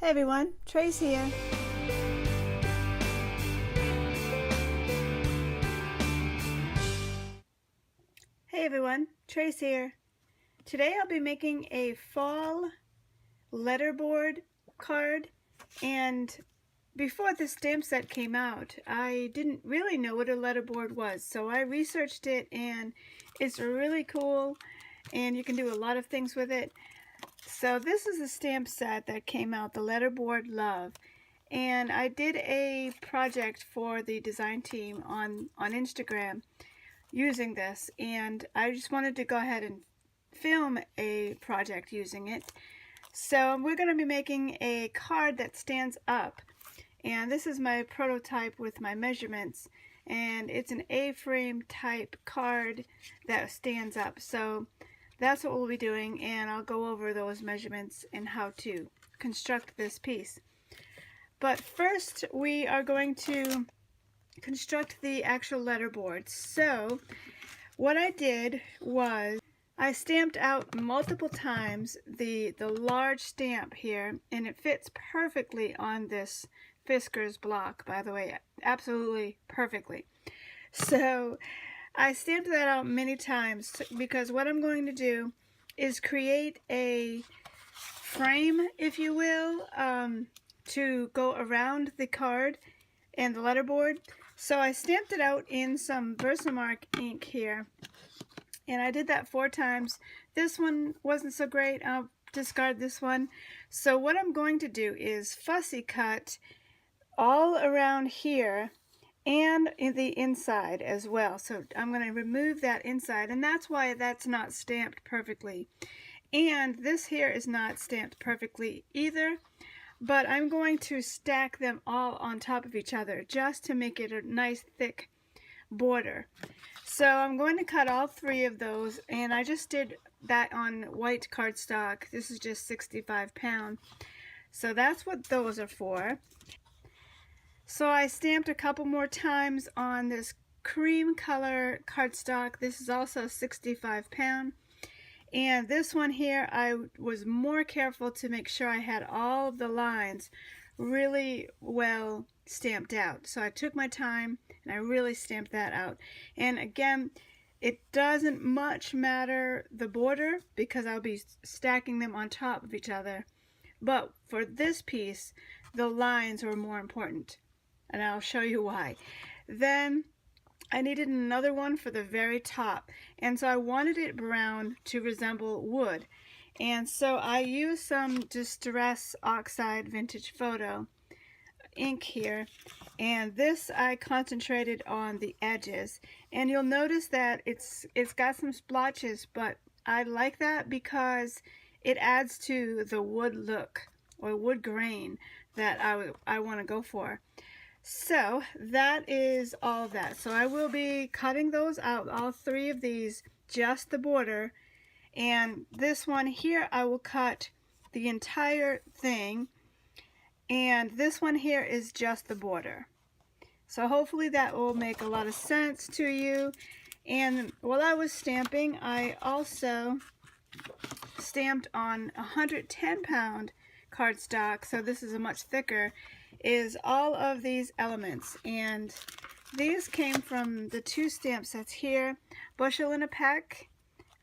Hey everyone, Trace here. Hey everyone, Trace here. Today I'll be making a fall letterboard card, and before the stamp set came out, I didn't really know what a letterboard was, so I researched it and it's really cool and you can do a lot of things with it. So this is a stamp set that came out, the Letterboard Love. And I did a project for the design team on Instagram using this, and I just wanted to go ahead and film a project using it. So we're going to be making a card that stands up, and this is my prototype with my measurements, and it's an A-frame type card that stands up. So that's what we'll be doing, and I'll go over those measurements and how to construct this piece. But first, we are going to construct the actual letterboard. So, what I did was I stamped out multiple times the large stamp here, and it fits perfectly on this Fiskars block, by the way, absolutely perfectly. So, I stamped that out many times because what I'm going to do is create a frame, if you will, to go around the card and the letterboard. So I stamped it out in some Versamark ink here, and I did that 4 times. This one wasn't so great. I'll discard this one. So what I'm going to do is fussy cut all around here and in the inside as well. So I'm going to remove that inside, and that's why that's not stamped perfectly. And this here is not stamped perfectly either, but I'm going to stack them all on top of each other just to make it a nice thick border. So I'm going to cut all 3 of those, and I just did that on white cardstock. This is just 65 pound. So that's what those are for. So I stamped a couple more times on this cream color cardstock. This is also 65 pound. And this one here, I was more careful to make sure I had all of the lines really well stamped out. So I took my time and I really stamped that out. And again, it doesn't much matter the border because I'll be stacking them on top of each other. But for this piece, the lines were more important, and I'll show you why. Then I needed another one for the very top, and so I wanted it brown to resemble wood, and so I used some Distress Oxide Vintage Photo ink here, and this I concentrated on the edges, and you'll notice that it's got some splotches, but I like that because it adds to the wood look or wood grain that I want to go for. So that is all that. So I will be cutting those out, all 3 of these, just the border. And this one here, I will cut the entire thing. And this one here is just the border. So hopefully that will make a lot of sense to you. And while I was stamping, I also stamped on 110 pound cardstock, so this is a much thicker, is all of these elements, and these came from the 2 stamp sets here, Bushel in a Peck.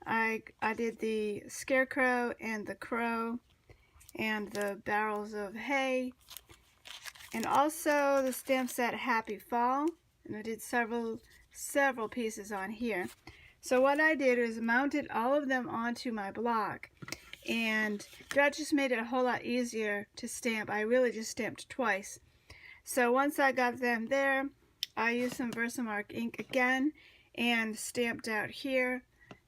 I did the scarecrow and the crow and the barrels of hay, and also the stamp set Happy Fall, and I did several pieces on here. So what I did is mounted all of them onto my block, and that just made it a whole lot easier to stamp. I really just stamped twice. So once I got them there, I used some Versamark ink again and stamped out here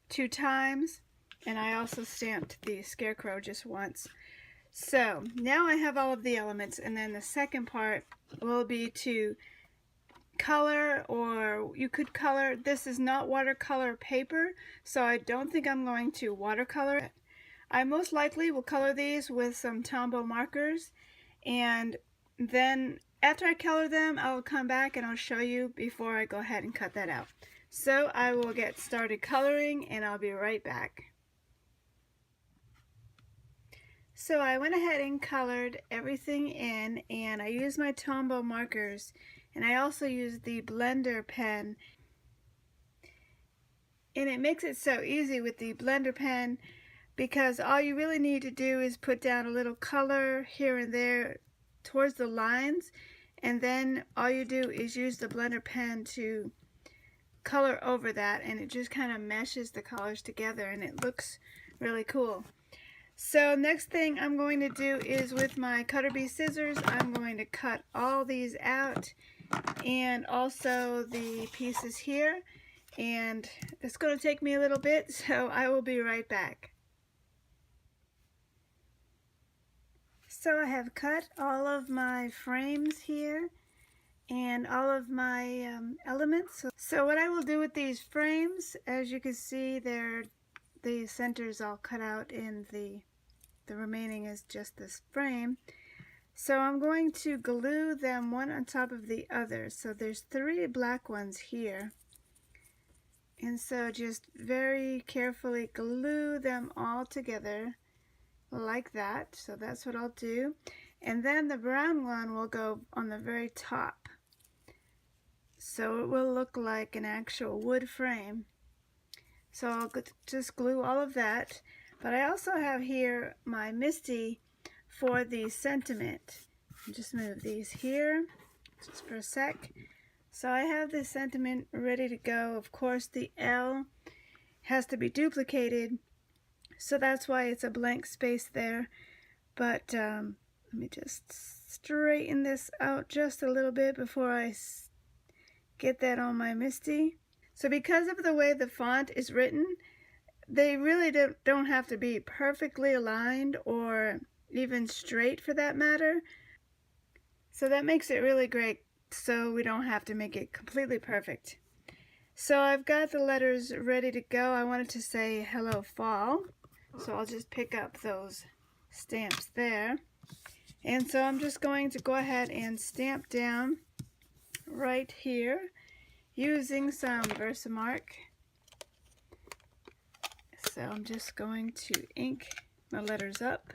2 times, and I also stamped the scarecrow just once. So now I have all of the elements, and then the second part will be to color, or you could color. This is not watercolor paper, so I don't think I'm going to watercolor it. I most likely will color these with some Tombow markers, and then after I color them, I'll come back and I'll show you before I go ahead and cut that out. So I will get started coloring, and I'll be right back. So I went ahead and colored everything in, and I used my Tombow markers, and I also used the blender pen. And it makes it so easy with the blender pen because all you really need to do is put down a little color here and there towards the lines, and then all you do is use the blender pen to color over that, and it just kind of meshes the colors together and it looks really cool. So next thing I'm going to do is with my Cutter Bee scissors, I'm going to cut all these out and also the pieces here, and it's going to take me a little bit, so I will be right back. So I have cut all of my frames here and all of my elements. So what I will do with these frames, as you can see, the center's all cut out and the remaining is just this frame. So I'm going to glue them one on top of the other. So there's 3 black ones here. And so just very carefully glue them all together like that. So that's what I'll do. And then the brown one will go on the very top. So it will look like an actual wood frame. So I'll just glue all of that. But I also have here my MISTI for the sentiment. I'll just move these here just for a sec. So I have the sentiment ready to go. Of course, the L has to be duplicated, so that's why it's a blank space there. But let me just straighten this out just a little bit before I get that on my MISTI. So because of the way the font is written, they really don't have to be perfectly aligned or even straight for that matter. So that makes it really great, so we don't have to make it completely perfect. So I've got the letters ready to go. I wanted to say hello fall, so I'll just pick up those stamps there. And so I'm just going to go ahead and stamp down right here using some Versamark. So I'm just going to ink my letters up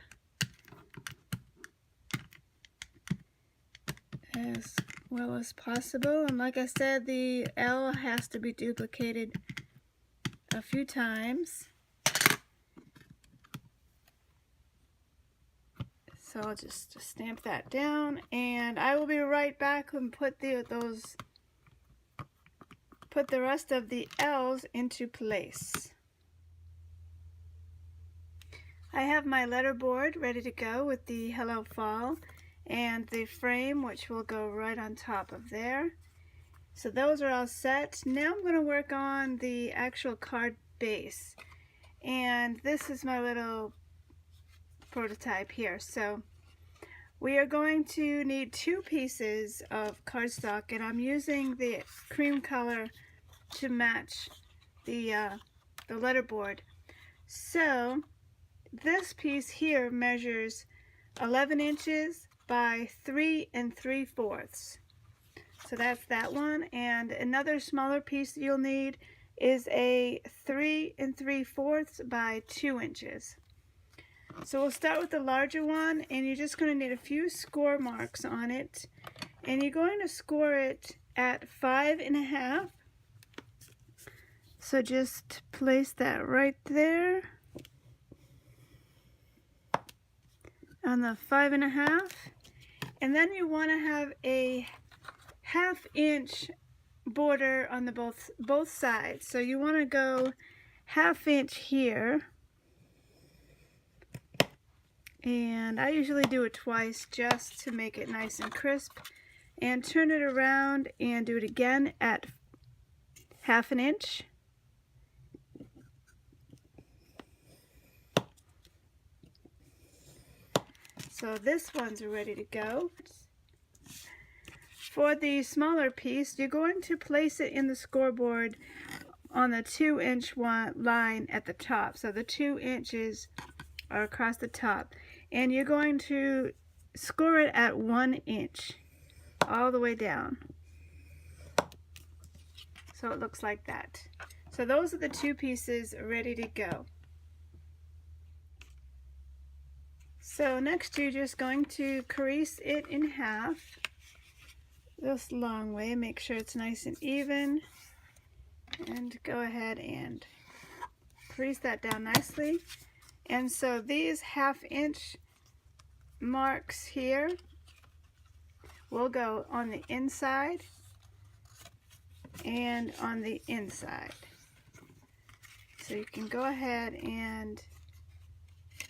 as well as possible. And like I said, the L has to be duplicated a few times. So I'll just stamp that down, and I will be right back and put the rest of the L's into place. I have my letter board ready to go with the Hello Fall and the frame, which will go right on top of there. So those are all set. Now I'm going to work on the actual card base, and this is my little prototype here. So we are going to need 2 pieces of cardstock, and I'm using the cream color to match the letterboard. So this piece here measures 11 inches by 3 3/4. So that's that one. And another smaller piece you'll need is a 3 3/4 by 2 inches. So we'll start with the larger one, and you're just going to need a few score marks on it. And you're going to score it at 5.5. So just place that right there on the 5.5. And then you want to have a 1/2 inch border on the both sides. So you want to go 1/2 inch here. And I usually do it twice just to make it nice and crisp. And turn it around and do it again at 1/2 inch. So this one's ready to go. For the smaller piece, you're going to place it in the scoreboard on the 2 inch line at the top. So the 2 inches are across the top. And you're going to score it at 1 inch all the way down. So it looks like that. So those are the 2 pieces ready to go. So next you're just going to crease it in half this long way, make sure it's nice and even, and go ahead and crease that down nicely. And so these 1/2 inch marks here will go on the inside and on the inside. So you can go ahead and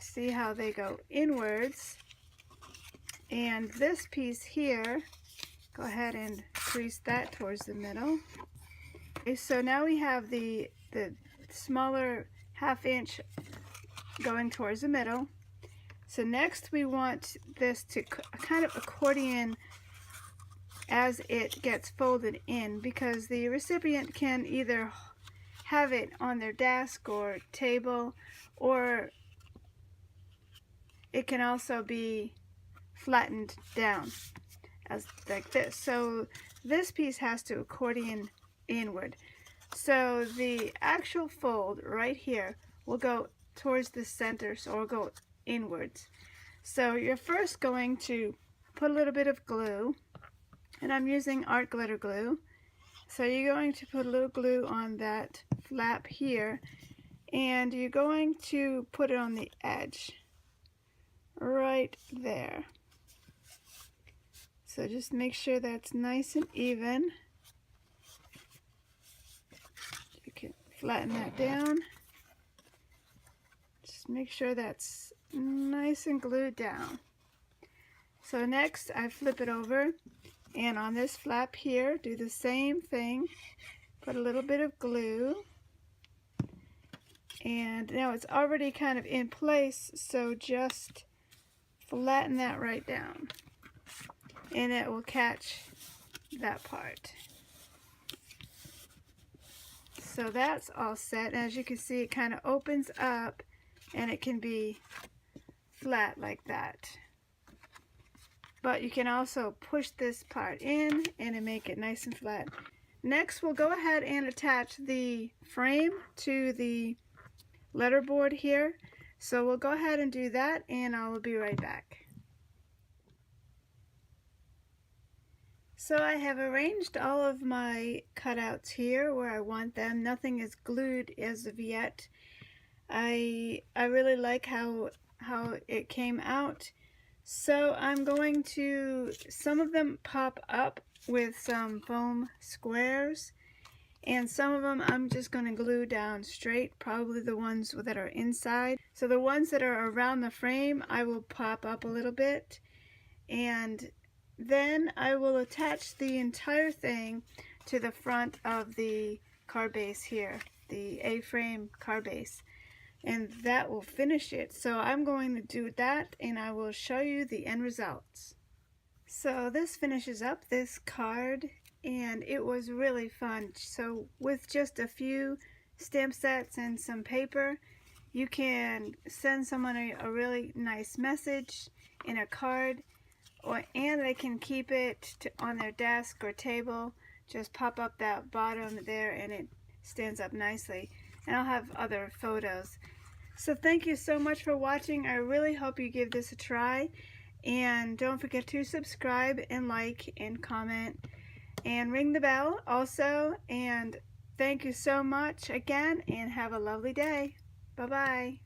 see how they go inwards. And this piece here, go ahead and crease that towards the middle. Okay, so now we have the smaller 1/2 inch going towards the middle. So next we want this to kind of accordion as it gets folded in, because the recipient can either have it on their desk or table, or it can also be flattened down as like this. So this piece has to accordion inward. So the actual fold right here will go towards the center, so it'll go inwards. So you're first going to put a little bit of glue, and I'm using art glitter glue. So you're going to put a little glue on that flap here, and you're going to put it on the edge right there. So just make sure that's nice and even. You can flatten that down. Just make sure that's nice and glued down. So next I flip it over, and on this flap here do the same thing. Put a little bit of glue, and now it's already kind of in place, so just flatten that right down and it will catch that part. So that's all set. As you can see, it kind of opens up and it can be flat like that. But you can also push this part in and make it nice and flat. Next, we'll go ahead and attach the frame to the letterboard here. So we'll go ahead and do that, and I will be right back. So I have arranged all of my cutouts here where I want them. Nothing is glued as of yet. I really like how it came out. So I'm going to, some of them pop up with some foam squares, and some of them I'm just going to glue down straight, probably the ones that are inside. So the ones that are around the frame I will pop up a little bit, and then I will attach the entire thing to the front of the card base here, the A-frame card base, and that will finish it. So I'm going to do that, and I will show you the end results. So this finishes up this card, and it was really fun. So with just a few stamp sets and some paper, you can send someone a really nice message in a card, and they can keep it on their desk or table. Just pop up that bottom there and it stands up nicely. And I'll have other photos. So thank you so much for watching. I really hope you give this a try. And don't forget to subscribe and like and comment and ring the bell also. And thank you so much again, and have a lovely day. Bye-bye.